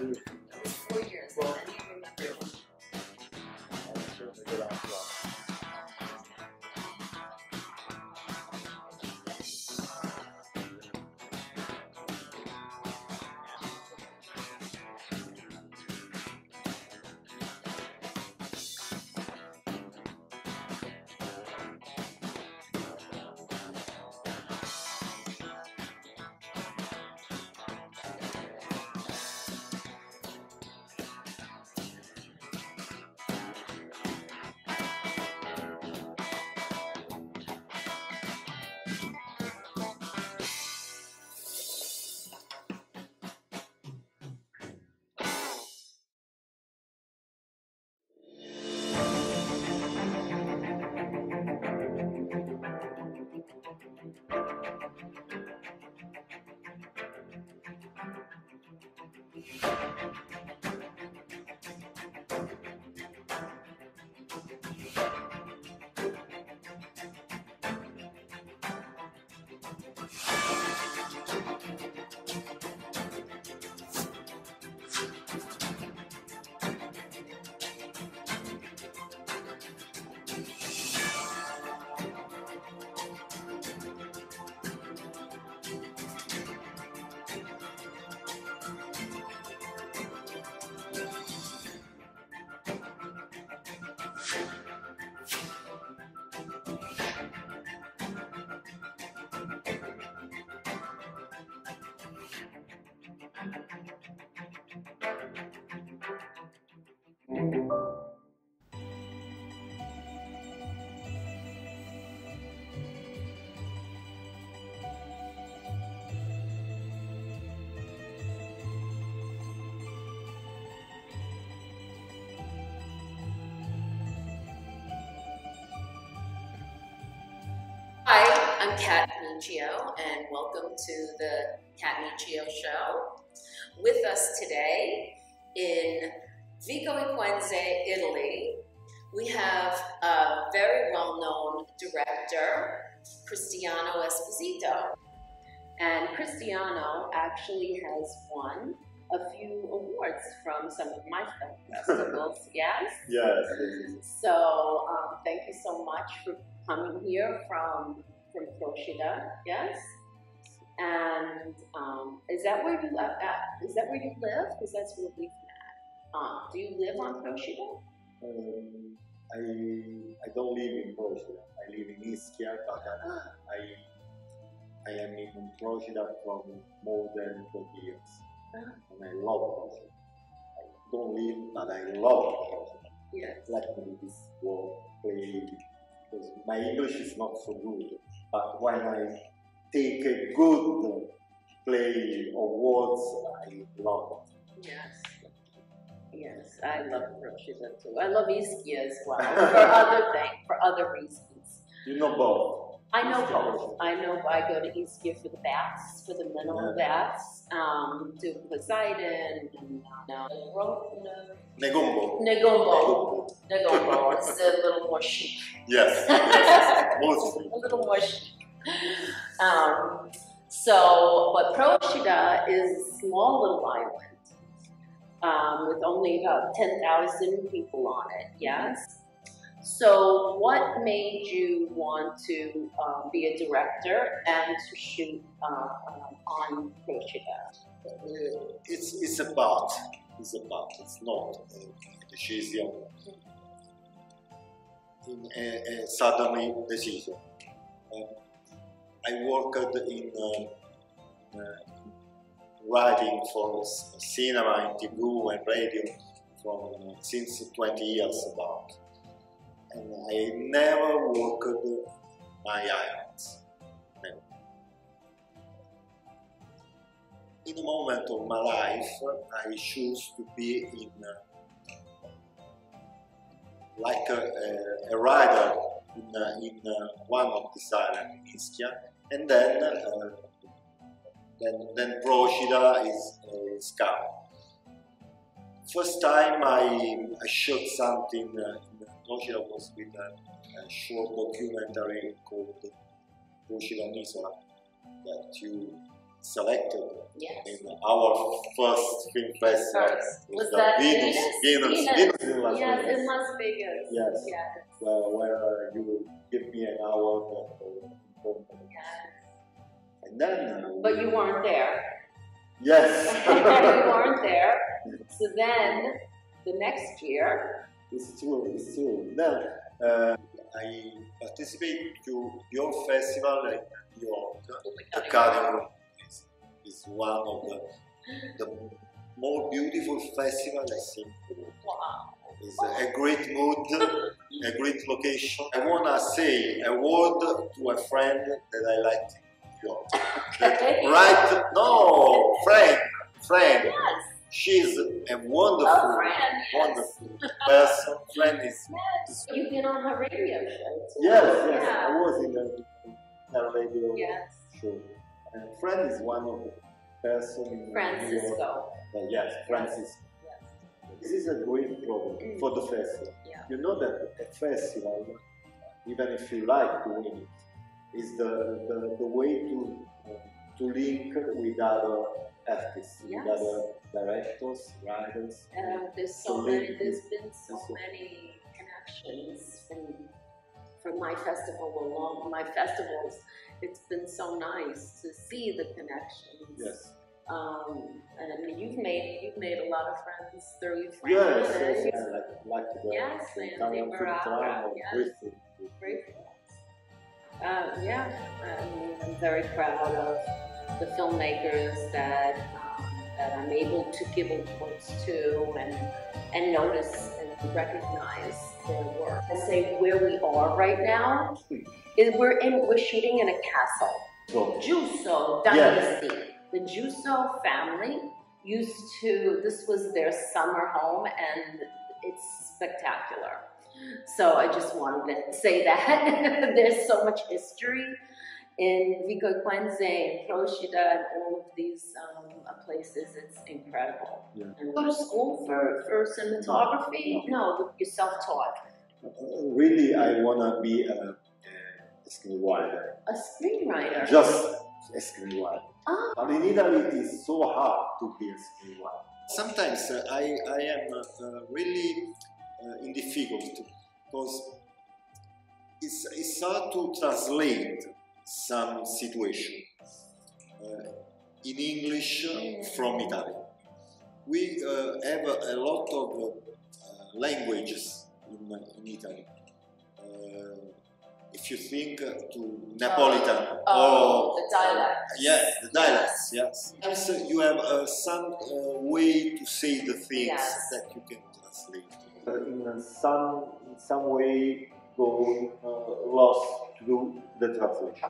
4 years. And then you remember. Hi, I'm Kathrina Miccio, and welcome to the Kat Miccio Show. With us today in Vico Equense, Italy, we have a very well-known director, Cristiano Esposito. And Cristiano actually has won a few awards from some of my film festivals, yes? Yes. So thank you so much for coming here from Procida, yes? And is that where you live? Because that's where we've met. Do you live on Procida? I don't live in Procida. I live in Ischia, but I am in Procida from more than 20 years. And I love Procida. I don't live, but I love Procida. Yes. Let me this word play, because my English is not so good. But when I take a good play of words, I love it. Yes. Yes, I love Procida too. I love Ischia as well, for other reasons. You know both? I know both. I go to Ischia for the baths, for the mineral baths, do Poseidon, and Negombo. It's a little more chic. Yes, mostly. A little more chic. But Procida is a small little island with only about 10,000 people on it, yes? So what made you want to be a director and to shoot on Procida? It's about. It's not a decision. In a sudden decision. I worked in writing for cinema, and TV and radio since 20 years about. And I never worked my islands. Never. In a moment of my life, I choose to be in like a rider in one of these islands in Ischia, and then Procida is come. First time I shot something in Procida was with a short documentary called Procida Isola that you selected Yes. in our first film festival. Was that Venus in Las Yes, Vegas. in Las Vegas. Yes. Yes. Where you give me an award for Yes. and then But you weren't there. yes. You weren't there. So then, the next year. It's true. Then I participate to your festival in New York. The Academy is one of the more beautiful festival I think. Wow. It's a great mood, a great location. I wanna say a word to a friend that I liked in New York. Right? No, friend. Yes. She's a wonderful, wonderful person. Friend is. Yes. You've been on her radio show too. Yes. Yeah. I was in her radio show. And friend is one of the person in New York. Francisco. Yes, Francisco. Yes. This is a great problem for the festival. Yeah. You know that a festival, even if you like to win it, is the way to link with other artists, Yes. with other directors, writers. There's been so many connections from my festival along my festivals. It's been so nice to see the connections. Yes. And you've made a lot of friends through your Yes, friends. yes, I like the Yes, Sandy Italian Morale, yes. Britain. Great friends. I'm very proud of the filmmakers that I'm able to give awards to and notice and recognize their work. I say where we are right now is we're shooting in a castle. So, Giusso dynasty. The Giusso family this was their summer home, and it's spectacular. So I just wanted to say that. There's so much history in Vico Equense and Procida and all of these places. It's incredible. Yeah. And go to school for cinematography? No, you're self-taught. really, I want to be a screenwriter. A screenwriter? Just a screenwriter. Oh. But in Italy, it's so hard to be a screenwriter. Sometimes I am really in difficulty because it's hard to translate some situation in English from Italian. We have a lot of languages in Italy. If you think to Napolitan the dialects. Yes, the dialects, yes. So you have some way to say the things that you can translate. In some way go lost to the translation.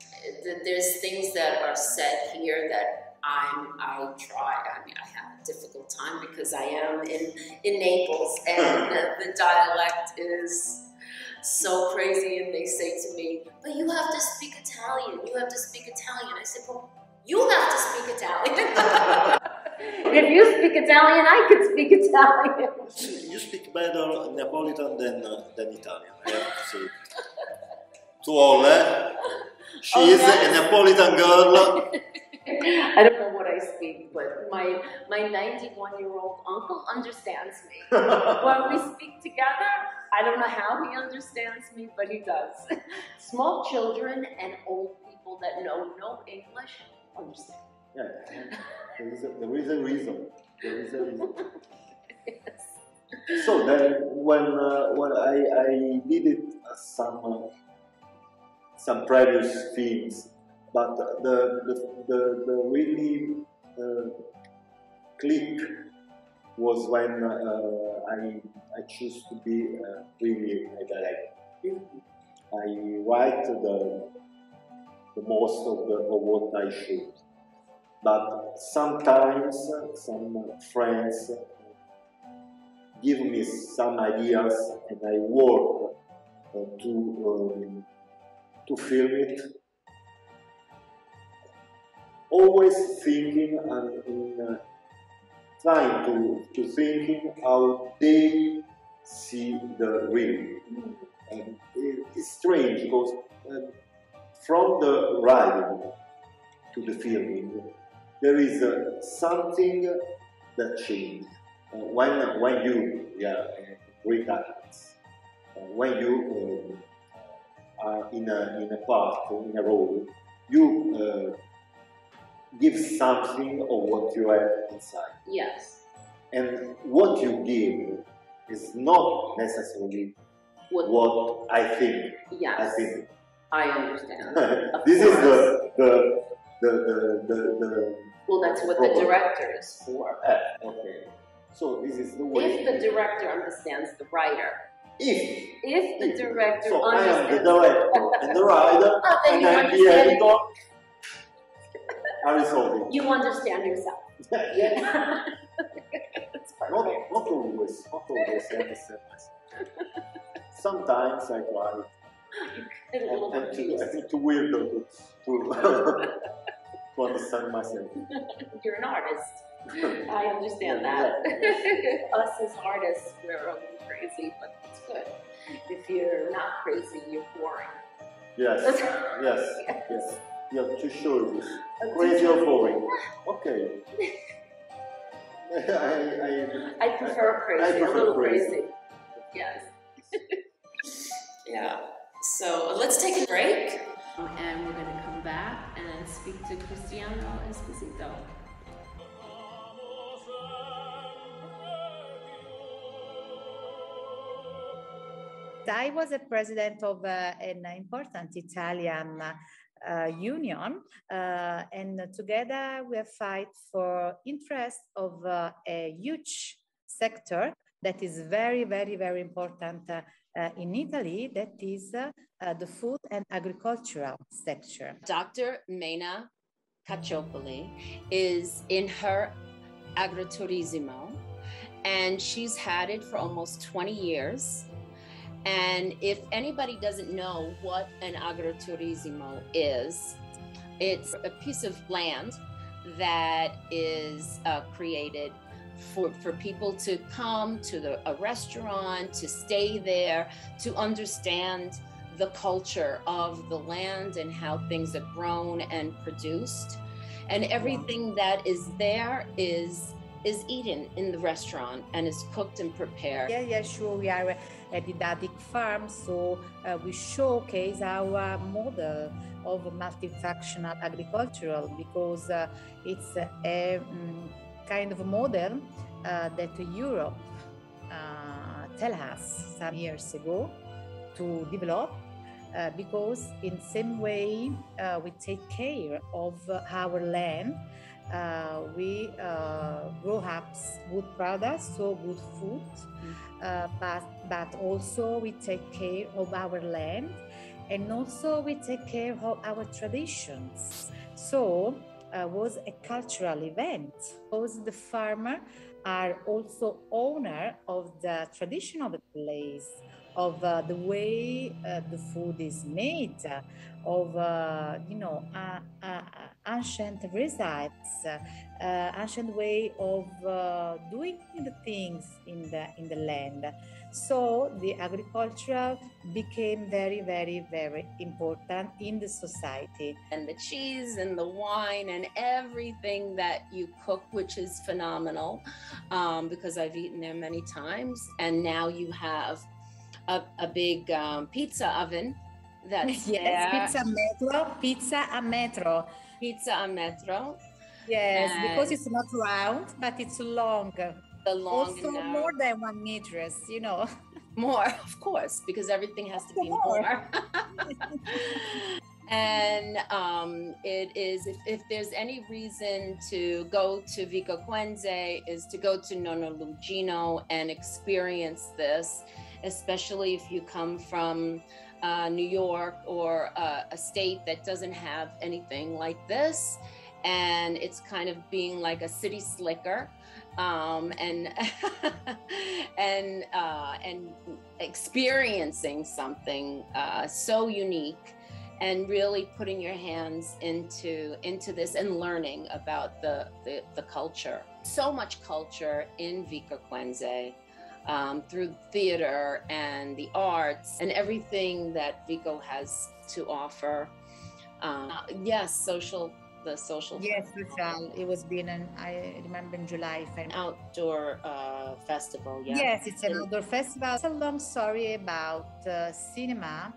There's things that are said here that I have a difficult time because I am in Naples and the dialect is so crazy, and they say to me, but you have to speak Italian, you have to speak Italian. I said, well, you have to speak Italian. If you speak Italian, I could speak Italian. You speak better Napolitan than Italian, I have to say. To all, She is a Napolitan girl. I don't know what I speak, but my 91-year-old uncle understands me. When we speak together, I don't know how he understands me, but he does. Small children and old people that know no English understand. Yeah, there is a reason. Yes. So then, when I did it some previous films, but the really click was when I choose to be really a director. I write the most of what I shoot, but sometimes some friends give me some ideas and I work to film it. Always thinking and trying to thinking how they see the real. And it's strange because from the writing to the filming, there is something that changed. When you, Greek athletes, when you are in a part, in a role, you give something of what you have inside. Yes. And what you give is not necessarily what I think. Yes. I think. I understand. This is the well, that's what the director is for. Okay. So this is the way. If the director understands the writer. If the director so understands. I am the director and the writer, then and you I'm the editor. I resolve it. You understand yourself. Yeah. Not always. Not always. I understand myself. Sometimes I try. I think too weird to understand myself. You're an artist. I understand that. Us as artists, we're a little crazy, but it's good. If you're not crazy, you're boring. Yes, yes. Yeah, to show this. Crazy or boring. Okay. I prefer crazy, a little crazy. Yes. Yeah. So let's take a break. And we're going to come back and speak to Cristiano Esposito. I was a president of an important Italian union, and together we fight for interest of a huge sector that is very, very, very important in Italy, that is the food and agricultural sector. Dr. Mena Cacciopoli is in her agriturismo, and she's had it for almost 20 years. And if anybody doesn't know what an agriturismo is, it's a piece of land that is created for people to come to a restaurant, to stay there, to understand the culture of the land and how things are grown and produced. And everything that is there is eaten in the restaurant and is cooked and prepared. Yeah, sure. We are a didactic farm, so we showcase our model of multifunctional agricultural, because it's a kind of a model that Europe tell us some years ago to develop, because in same way we take care of our land. We grow up good products, so good food, but also we take care of our land, and also we take care of our traditions. So was a cultural event, because the farmer are also owner of the tradition of the place, of the way the food is made, of ancient recipes, ancient way of doing the things in the land. So the agriculture became very, very, very important in the society. And the cheese and the wine and everything that you cook, which is phenomenal, because I've eaten there many times. And now you have a big pizza oven that's there. Pizza a metro. Yes, and because it's not round, but it's long. Also more than 1 meter, you know. More, of course, because everything has to be more. And it is, if there's any reason to go to Vico Equense, is to go to Nonno Lugino and experience this, especially if you come from New York or a state that doesn't have anything like this. And it's kind of being like a city slicker, and experiencing something so unique, and really putting your hands into this and learning about the culture. So much culture in Vico Equense, through theater and the arts and everything that Vico has to offer. Yes, social the social Yes, social. It was been I remember in July. If I'm outdoor festival. Yeah. Yes, it's an outdoor festival. It's a long story about cinema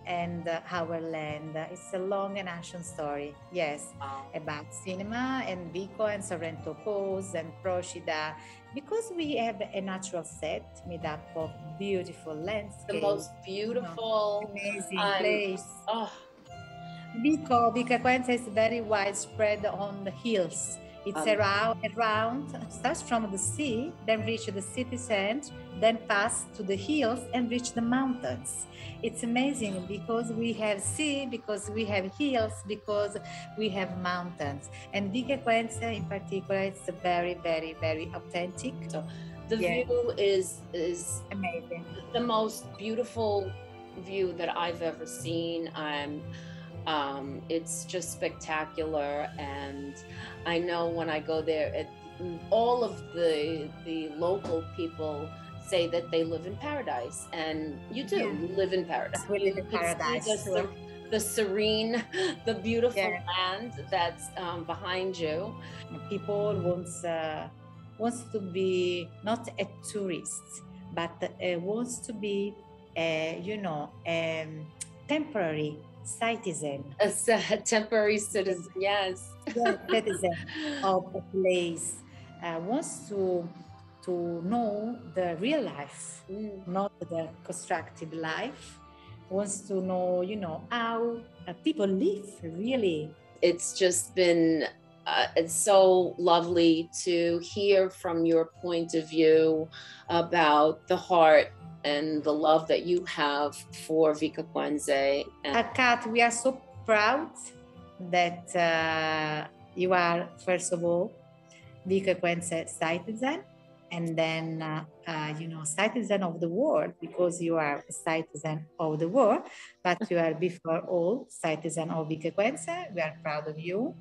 and our land. It's a long and ancient story, yes, about cinema and Vico and Sorrento Pose and Procida, because we have a natural set made up of beautiful landscapes. The most beautiful, amazing place. Oh. Vico Equense is very widespread on the hills. It's around, starts from the sea, then reach the city center, then pass to the hills and reach the mountains. It's amazing because we have sea, because we have hills, because we have mountains. And Vico Equense in particular, it's very, very, very authentic. So the view is amazing. The most beautiful view that I've ever seen. It's just spectacular, and I know when I go there, all of the local people say that they live in paradise, and you do. You live in paradise. We live in paradise. The serene, the beautiful land that's behind you. People wants to be not a tourist, but wants to be, temporary citizen. A temporary citizen, yes. Citizen of a place. Wants to know the real life, not the constructed life. Wants to know, how people live, really. It's just been it's so lovely to hear from your point of view about the heart and the love that you have for Vico Equense. Kat, we are so proud that you are, first of all, Vico Equense citizen, and then, citizen of the world, because you are a citizen of the world, but you are before all citizen of Vico Equense. We are proud of you.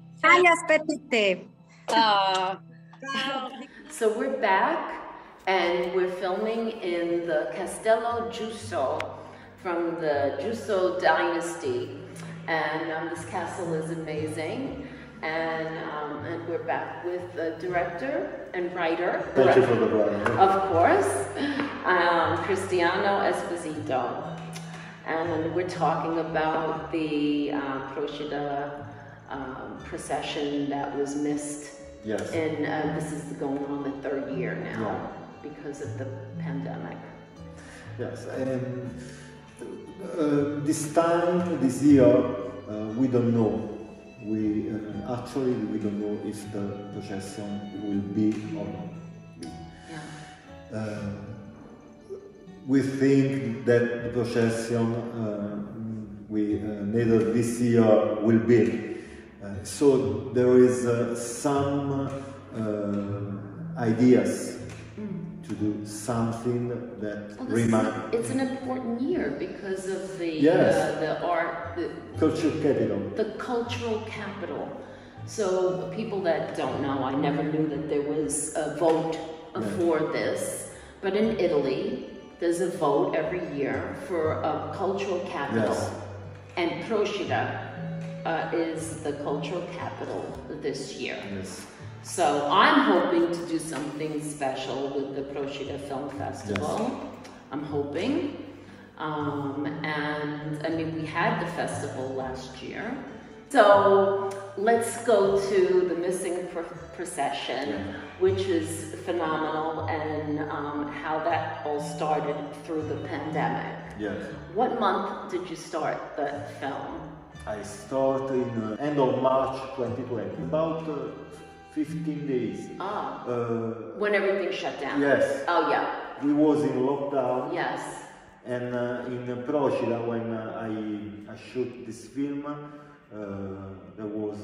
So we're back. And we're filming in the Castello Giusso from the Giusso dynasty. And this castle is amazing. And we're back with the director and writer. Thank you for the writer. Of course, Cristiano Esposito. And we're talking about the Procida procession that was missed. Yes. And this is going on the third year now because of the pandemic. Yes, and this year, we don't know. We don't know if the procession will be or not. Yeah. We think that the procession neither this year will be. So there is some ideas to do something that it's an important year because of the art, the cultural capital. So people that don't know, I never knew that there was a vote for this, but in Italy there's a vote every year for a cultural capital, and Procida is the cultural capital this year. Yes. So I'm hoping to do something special with the Procida Film Festival. Yes. I'm hoping. And I mean, we had the festival last year. So let's go to the Missed Procession, which is phenomenal, and how that all started through the pandemic. Yes. What month did you start the film? I started in end of March 2020, about 15 days. When everything shut down? Yes. Oh, yeah. We was in lockdown. Yes. And in Procida, when I shoot this film, there was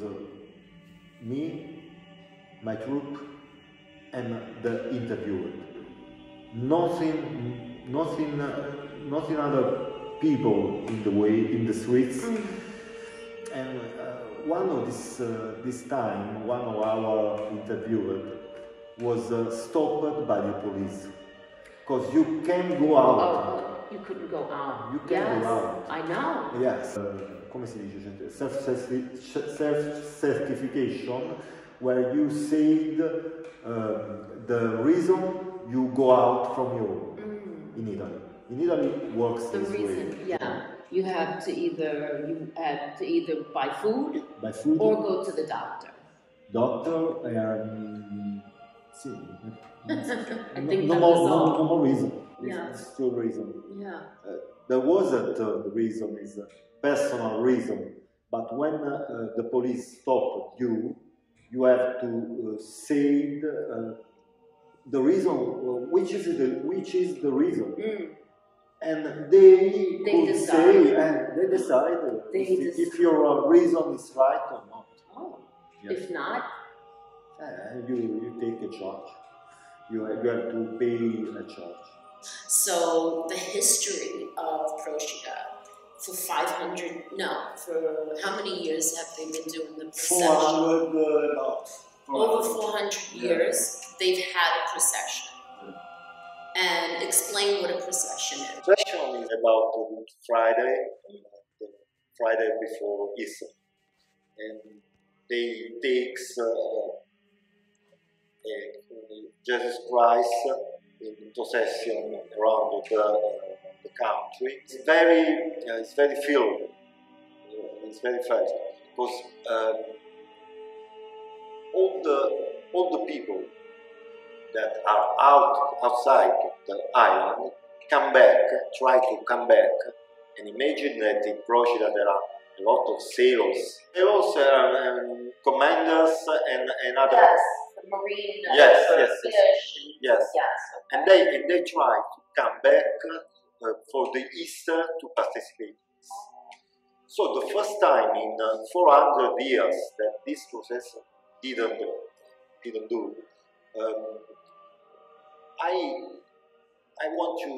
me, my troupe, and the interviewer. Nothing other people in the streets. And one of this time, one of our interviewers was stopped by the police, because you can go out You couldn't go out. You can go out. I know. Yes. Come si dice? Self-certification, where you say the reason you go out from your home in Italy. In Italy, it works The this reason, way. yeah. You had to either buy food, or go to the doctor. Doctor, sì. I think no that was all. No more reason. Yeah. It's still reason. Yeah. There wasn't the reason, is a personal reason. But when the police stop you, you have to say the reason, which is the reason. And they could decide. say, and they decide if your reason is right or not. Oh. Yes. If not, you take a charge. You have to pay a charge. so the history of Procida for how many years have they been doing the procession? 400, Over 400 years, they've had a procession. And explain what a procession is. Procession is about Friday, the Friday before Easter, and they takes Jesus Christ in procession around the country. It's very filled. It's very fast because all the people that are outside the island try to come back, and imagine that in Procida there are a lot of sailors. Sailors are commanders and other. Yes, the marine. Yes. Fish. Yes. Okay. And they try to come back for the Easter to participate. So the first time in 400 years that this process didn't do. I want to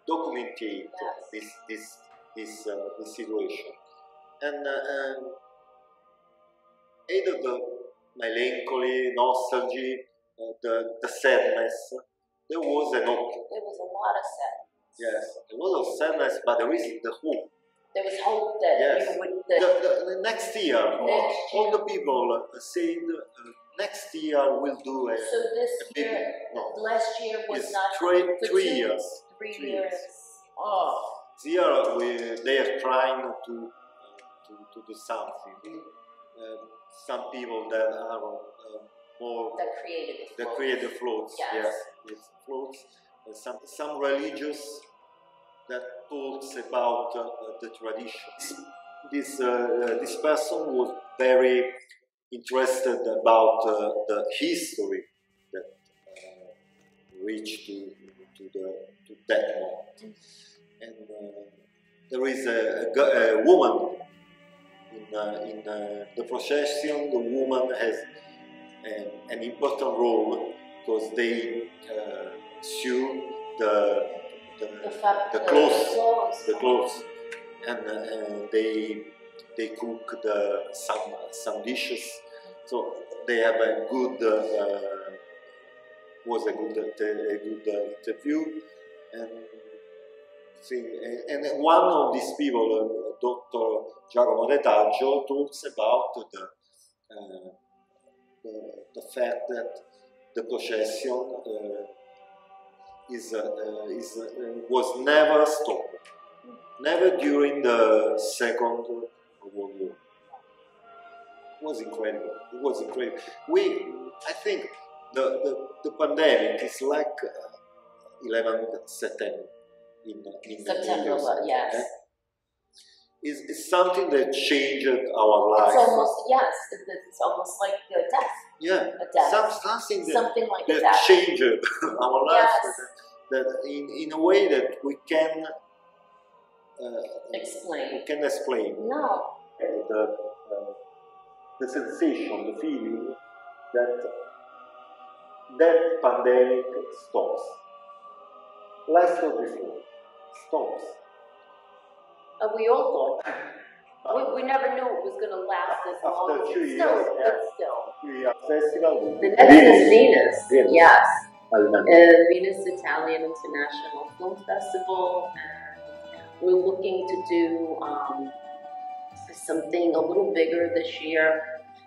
document this situation, and either the melancholy, nostalgia, the sadness. There was a lot of sadness. Yes, a lot of sadness, but there is the hope. There was hope that yes. The next year, all the people said next year we'll do a. So this year, last year was not 3 years. 3 years. Oh. This year they are trying to do something. Some people that are more that create the floats. Yes, floats. Some religious that talks about the tradition. This person was very interested about the history that reached to that moment. And there is a woman in the procession. The woman has an important role because they sew the clothes, and they cook some dishes. So they have a good interview, and one of these people, Dr. Giacomo Retaggio, talks about the fact that the procession was never stopped, never during the Second World War. It was incredible. I think the pandemic is like 11 September in September. Yes. It's something that changed our lives. It's almost like a death. Yeah, a death. something like that that changed our lives. Yes. That in a way that we can explain. We can explain. No. The sensation, the feeling that pandemic stops. Less or before, stops. We all thought. We never knew it was going to last this long. After 2 years, Still. 2 year festival. The next is Venus. Yes. Venus Italian International Film Festival. We're looking to do something a little bigger this year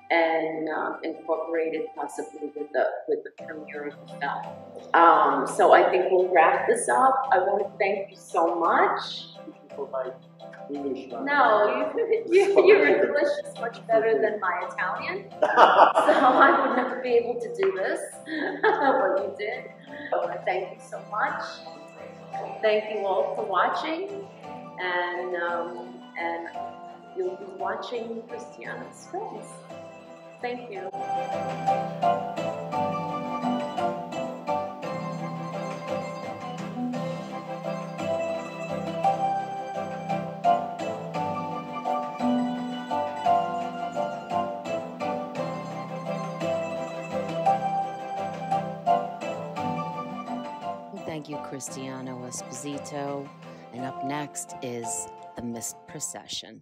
and incorporate it possibly with the premiere of the film. So I think we'll wrap this up. I want to thank you so much. No, your English is much better than my Italian, so I would never be able to do this, what you did. I want to thank you so much. Thank you all for watching, and you'll be watching Cristiano's films. Thank you. Thank you, Cristiano Esposito. And up next is the Missed Procession.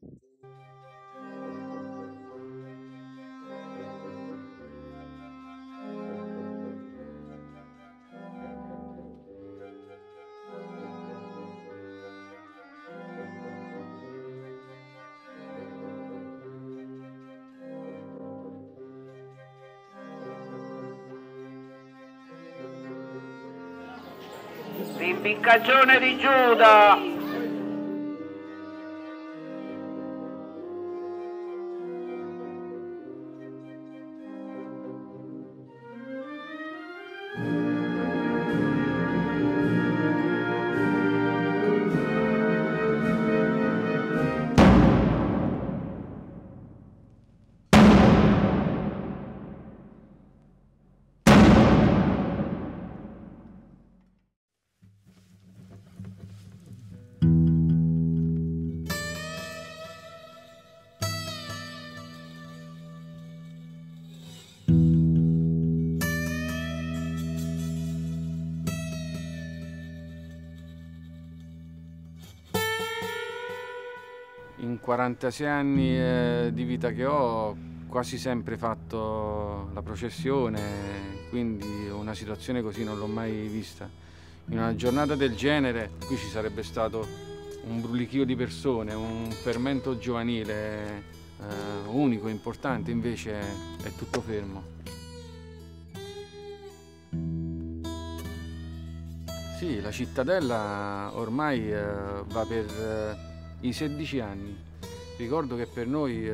L'impiccagione di Giuda! In 46 anni di vita che ho quasi sempre fatto la processione, quindi una situazione così non l'ho mai vista. In una giornata del genere qui ci sarebbe stato un brulichio di persone, un fermento giovanile unico, importante, invece è tutto fermo. Sì, la cittadella ormai va per i 16 anni. Ricordo che per noi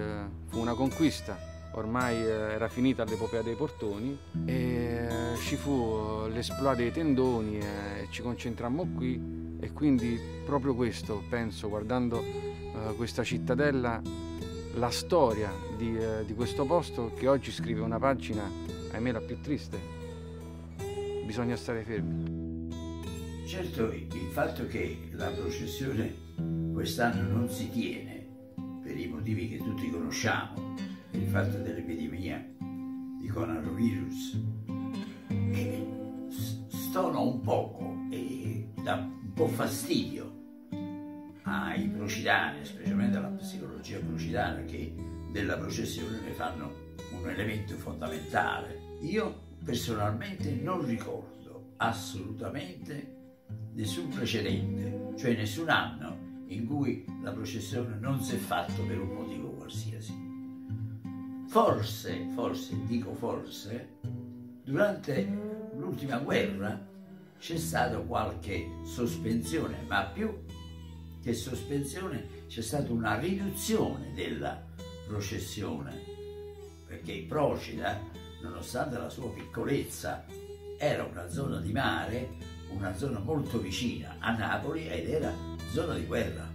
fu una conquista, ormai era finita l'epopea dei portoni e ci fu l'esploit dei tendoni e ci concentrammo qui, e quindi proprio questo, penso, guardando questa cittadella, la storia di questo posto che oggi scrive una pagina, ahimè, la più triste. Bisogna stare fermi. Certo, il fatto che la processione quest'anno non si tiene per i motivi che tutti conosciamo, il fatto dell'epidemia di coronavirus, stona un poco e dà un po' fastidio ai procidani, specialmente alla psicologia procidana, che della processione ne fanno un elemento fondamentale. Io personalmente non ricordo assolutamente nessun precedente, cioè nessun anno in cui la processione non si è fatta per un motivo qualsiasi. Forse, dico forse, durante l'ultima guerra c'è stata qualche sospensione, ma più che sospensione c'è stata una riduzione della processione, perché Procida, nonostante la sua piccolezza, era una zona di mare, una zona molto vicina a Napoli, ed era zona di guerra.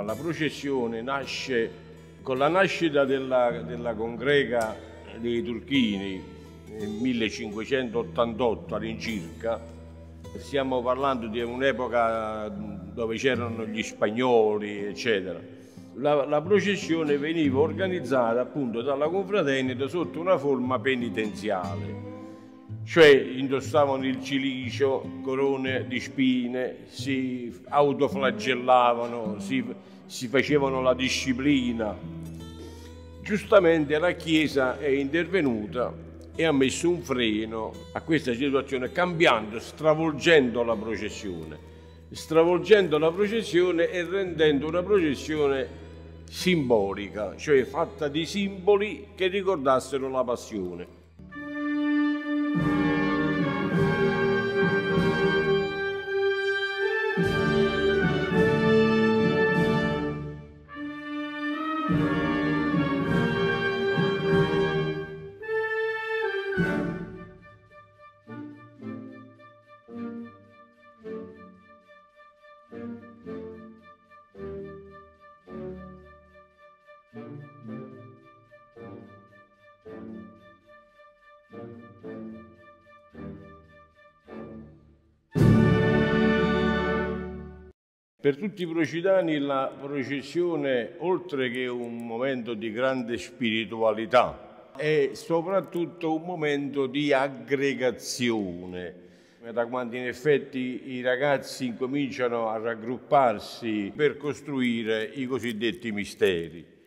La processione nasce con la nascita della congrega dei Turchini nel 1588 all'incirca. Stiamo parlando di un'epoca dove c'erano gli spagnoli, eccetera. La processione veniva organizzata appunto dalla confraternita sotto una forma penitenziale. cioè indossavano il cilicio, corone di spine, si autoflagellavano, si facevano la disciplina. Giustamente la Chiesa è intervenuta e ha messo un freno a questa situazione, cambiando, stravolgendo la processione e rendendo una processione simbolica, cioè fatta di simboli che ricordassero la passione. Per tutti i procitani la processione, oltre che un momento di grande spiritualità, è soprattutto un momento di aggregazione. Da quando in effetti i ragazzi incominciano a raggrupparsi per costruire i cosiddetti misteri.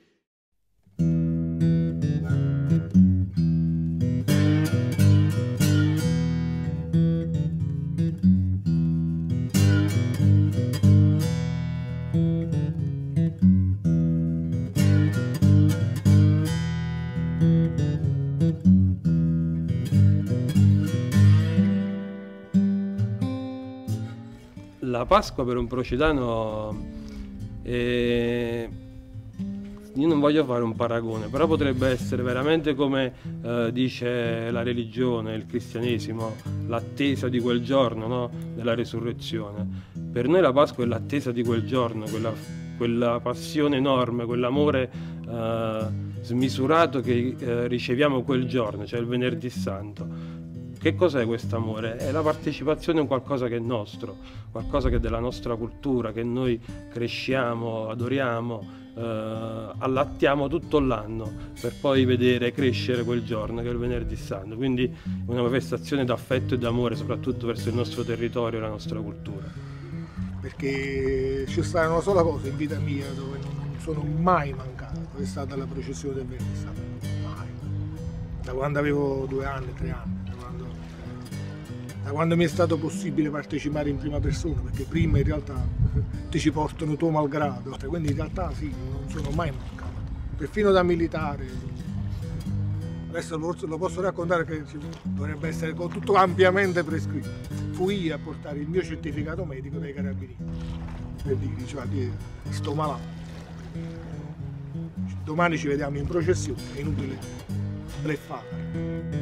La Pasqua per un procitano, io non voglio fare un paragone, però potrebbe essere veramente come dice la religione, il cristianesimo, l'attesa di quel giorno, no? Della risurrezione. Per noi la Pasqua è l'attesa di quel giorno, quella passione enorme, quell'amore smisurato che riceviamo quel giorno, cioè il Venerdì Santo. Che cos'è questo amore? È la partecipazione a qualcosa che è nostro, qualcosa che è della nostra cultura, che noi cresciamo, adoriamo, allattiamo tutto l'anno per poi vedere crescere quel giorno che è il Venerdì Santo. Quindi una manifestazione d'affetto e d'amore soprattutto verso il nostro territorio e la nostra cultura. Perché c'è stata una sola cosa in vita mia dove non sono mai mancato, è stata la processione del Venerdì Santo. Mai. Da quando avevo 2 anni, 3 anni. Da quando mi è stato possibile partecipare in prima persona, perché prima in realtà ti ci portano tuo malgrado, quindi in realtà sì, non sono mai mancato, perfino da militare. Adesso lo posso raccontare che dovrebbe essere tutto ampiamente prescritto. Fui a portare il mio certificato medico dai carabinieri, per dire, cioè, sto malato. Domani ci vediamo in processione, è inutile bleffare.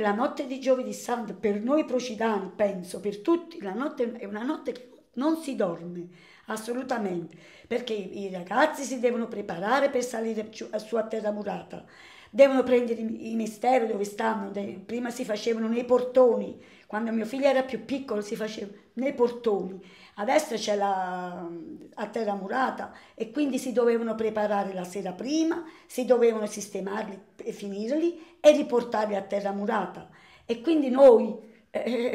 La notte di Giovedì Santo per noi procitani, penso per tutti, la notte è una notte che non si dorme assolutamente, perché i ragazzi si devono preparare per salire su a Terra Murata, devono prendere i misteri dove stanno. Prima si facevano nei portoni, quando mio figlio era più piccolo si faceva nei portoni, adesso c'è a Terra Murata e quindi si dovevano preparare la sera prima, si dovevano sistemarli e finirli e riportarli a Terra Murata. E quindi noi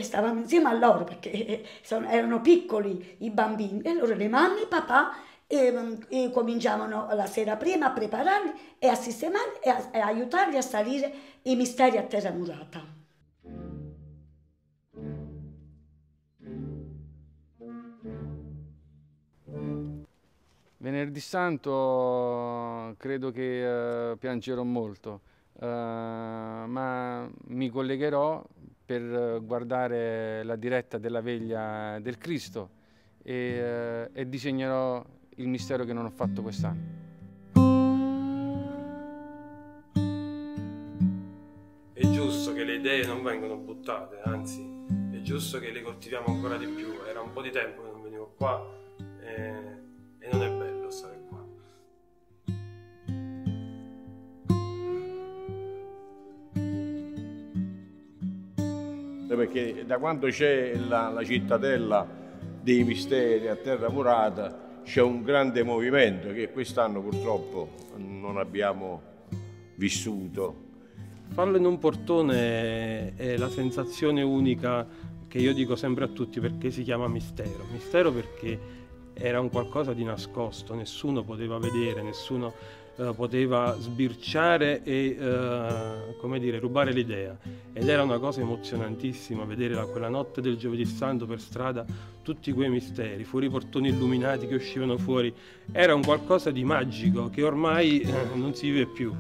stavamo insieme a loro perché erano piccoli i bambini e allora le mamme e i papà e cominciavano la sera prima a prepararli e a sistemarli e a aiutarli a salire i misteri a Terra Murata. Venerdì Santo credo che piangerò molto, ma mi collegherò per guardare la diretta della veglia del Cristo e disegnerò il mistero che non ho fatto quest'anno. È giusto che le idee non vengano buttate, anzi è giusto che le coltiviamo ancora di più. Era un po' di tempo che non venivo qua e non è bello stare qua. Perché da quando c'è la cittadella dei misteri a terra murata c'è un grande movimento che quest'anno purtroppo non abbiamo vissuto. Farlo in un portone è la sensazione unica che io dico sempre a tutti, perché si chiama mistero. Mistero perché era un qualcosa di nascosto, nessuno poteva vedere, nessuno poteva sbirciare e come dire, rubare l'idea. Ed era una cosa emozionantissima vedere quella notte del Giovedì Santo per strada tutti quei misteri, fuori i portoni illuminati che uscivano fuori. Era un qualcosa di magico che ormai non si vive più.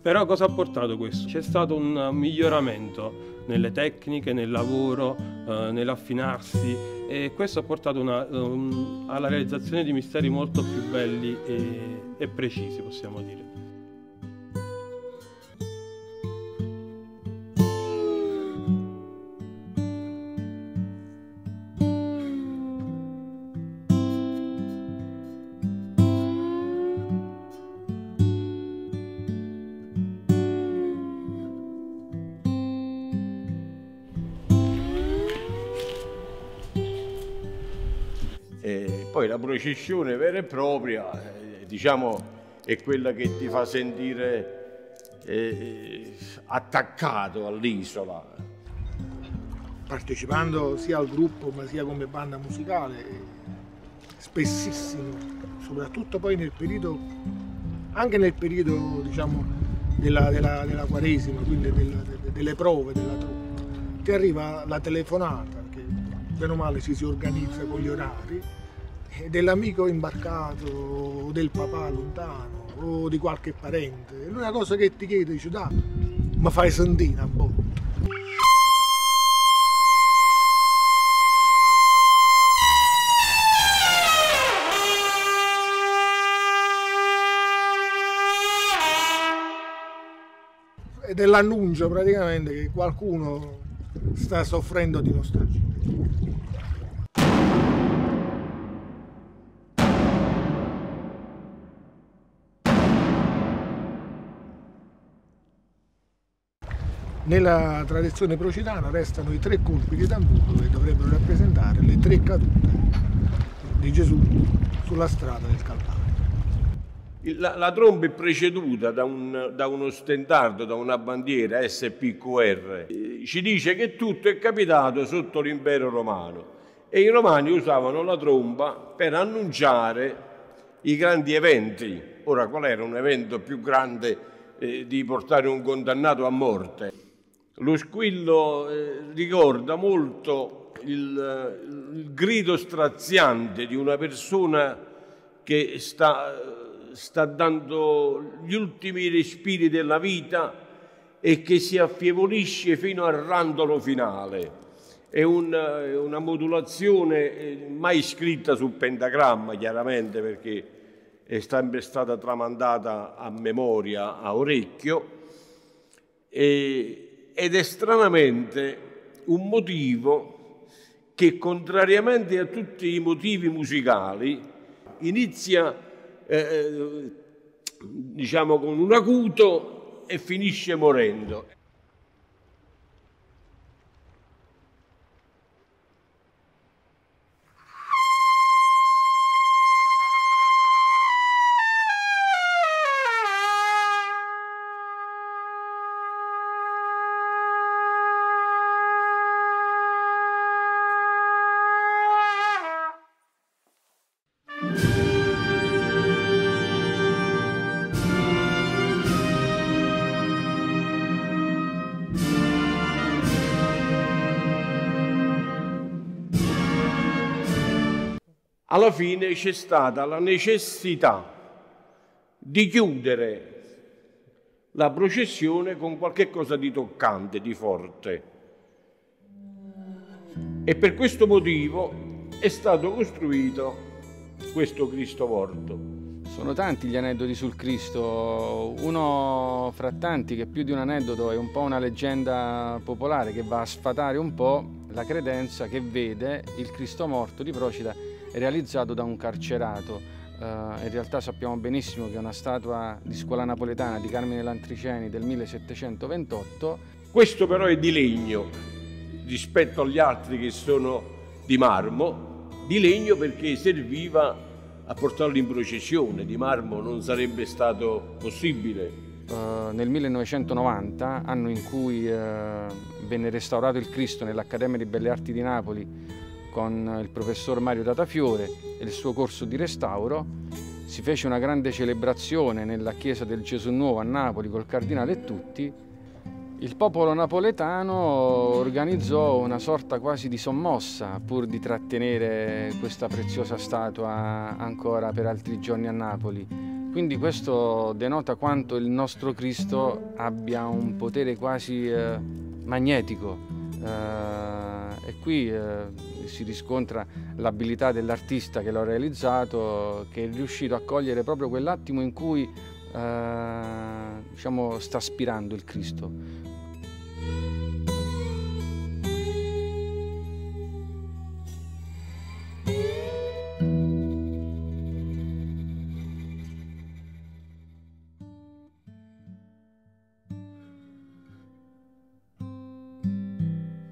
Però cosa ha portato questo? C'è stato un miglioramento nelle tecniche, nel lavoro, nell'affinarsi, e questo ha portato alla realizzazione di misteri molto più belli e precisi, possiamo dire. Poi la processione vera e propria, diciamo, è quella che ti fa sentire attaccato all'isola. Partecipando sia al gruppo ma sia come banda musicale, spessissimo, soprattutto poi nel periodo, anche nel periodo diciamo della Quaresima, quindi delle prove della truppa, ti arriva la telefonata, che bene o male ci si organizza con gli orari, dell'amico imbarcato o del papà lontano o di qualche parente. L'unica cosa che ti chiede, dice: da, ma fai sentire a bordo. Ed è l'annuncio praticamente che qualcuno sta soffrendo di nostalgia. Nella tradizione procitana restano i 3 colpi di tamburo che dovrebbero rappresentare le 3 cadute di Gesù sulla strada del Calvario. La tromba è preceduta da uno stendardo, da una bandiera SPQR. Ci dice che tutto è capitato sotto l'impero romano e i romani usavano la tromba per annunciare i grandi eventi. Ora, qual era un evento più grande di portare un condannato a morte? Lo squillo ricorda molto il grido straziante di una persona che sta dando gli ultimi respiri della vita e che si affievolisce fino al rantolo finale. È una modulazione mai scritta sul pentagramma, chiaramente, perché è sempre stata tramandata a memoria, a orecchio, ed è stranamente un motivo che, contrariamente a tutti i motivi musicali, inizia diciamo con un acuto e finisce morendo. alla fine c'è stata la necessità di chiudere la processione con qualche cosa di toccante, di forte. E per questo motivo è stato costruito questo Cristo morto. Sono tanti gli aneddoti sul Cristo, uno fra tanti che più di un aneddoto è un po' una leggenda popolare che va a sfatare un po' la credenza che vede il Cristo morto di Procida realizzato da un carcerato. In realtà sappiamo benissimo che è una statua di scuola napoletana di Carmine Lantriceni del 1728. Questo però è di legno rispetto agli altri che sono di marmo, di legno perché serviva a portarlo in processione, di marmo non sarebbe stato possibile. Nel 1990, anno in cui venne restaurato il Cristo nell'Accademia di Belle Arti di Napoli con il professor Mario Datafiore e il suo corso di restauro, si fece una grande celebrazione nella chiesa del Gesù Nuovo a Napoli col cardinale e tutti. Il popolo napoletano organizzò una sorta quasi di sommossa pur di trattenere questa preziosa statua ancora per altri giorni a Napoli. Quindi questo denota quanto il nostro Cristo abbia un potere quasi magnetico e qui si riscontra l'abilità dell'artista che l'ha realizzato, che è riuscito a cogliere proprio quell'attimo in cui diciamo, sta aspirando il Cristo.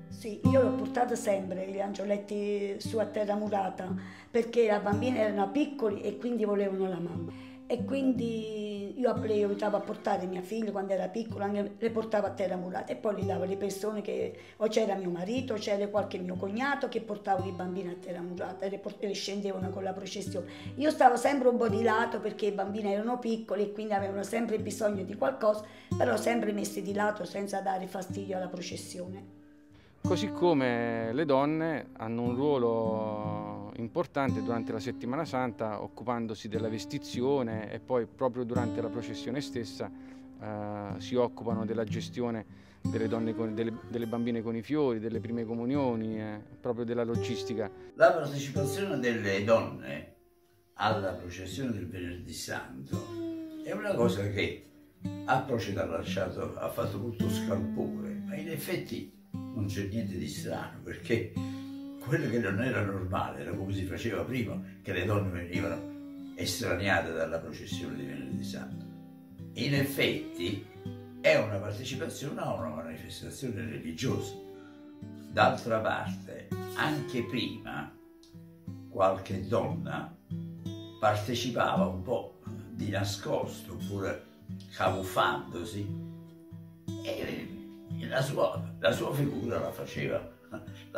Sì, io l'ho portato sempre gli angioletti su a terra murata perché i bambini erano piccoli e quindi volevano la mamma. E quindi io le aiutavo a portare mia figlia quando era piccola, le portavo a terra murata e poi li davo alle persone che o c'era mio marito o c'era qualche mio cognato che portava i bambini a terra murata e le scendevano con la processione. Io stavo sempre un po' di lato perché i bambini erano piccoli e quindi avevano sempre bisogno di qualcosa, però sempre messi di lato senza dare fastidio alla processione. Così come le donne hanno un ruolo importante durante la Settimana Santa, occupandosi della vestizione e poi proprio durante la processione stessa si occupano della gestione delle donne delle bambine con i fiori, delle prime comunioni, proprio della logistica. La partecipazione delle donne alla processione del Venerdì Santo è una cosa che a Procida ha fatto molto scalpore, ma in effetti non c'è niente di strano, perché quello che non era normale era come si faceva prima, che le donne venivano estraniate dalla processione di Venerdì Santo. In effetti è una partecipazione a una manifestazione religiosa. D'altra parte, anche prima qualche donna partecipava un po' di nascosto, oppure camuffandosi, e la sua figura la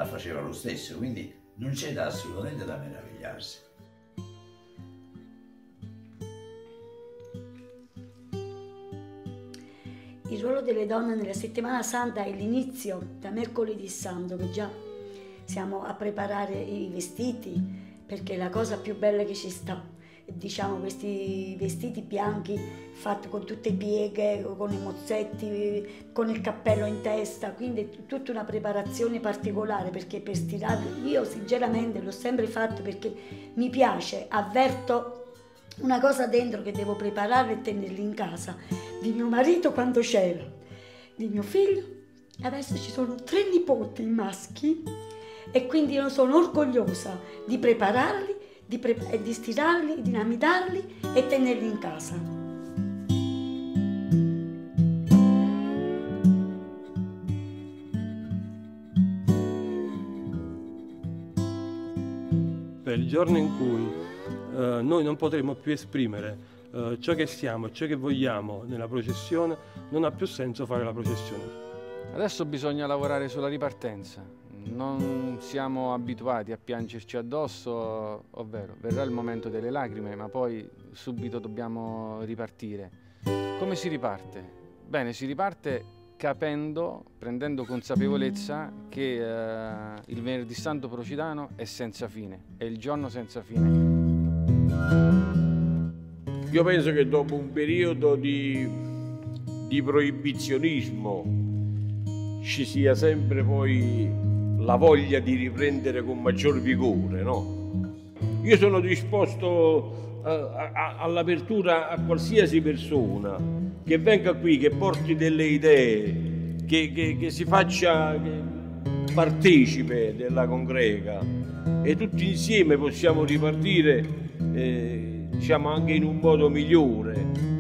faceva lo stesso, quindi non c'è assolutamente da meravigliarsi. Il ruolo delle donne nella Settimana Santa è l'inizio da mercoledì santo, che già siamo a preparare i vestiti, perché è la cosa più bella che ci sta. Diciamo questi vestiti bianchi fatti con tutte le pieghe, con i mozzetti, con il cappello in testa, quindi è tutta una preparazione particolare, perché per stirarli io sinceramente l'ho sempre fatto perché mi piace, avverto una cosa dentro che devo preparare e tenerli in casa, di mio marito quando c'era, di mio figlio, adesso ci sono 3 nipoti maschi e quindi io sono orgogliosa di prepararli, di stirarli, dinamitarli e tenerli in casa. Per il giorno in cui noi non potremo più esprimere ciò che siamo, ciò che vogliamo nella processione, non ha più senso fare la processione. Adesso bisogna lavorare sulla ripartenza. Non siamo abituati a piangerci addosso, ovvero verrà il momento delle lacrime, ma poi subito dobbiamo ripartire. Come si riparte? Bene, si riparte prendendo consapevolezza che il Venerdì Santo Procidano è senza fine, è il giorno senza fine. Io penso che dopo un periodo di proibizionismo ci sia sempre poi la voglia di riprendere con maggior vigore, no? Io sono disposto all'apertura a qualsiasi persona che venga qui, che porti delle idee, che si faccia partecipe della congrega, e tutti insieme possiamo ripartire diciamo anche in un modo migliore.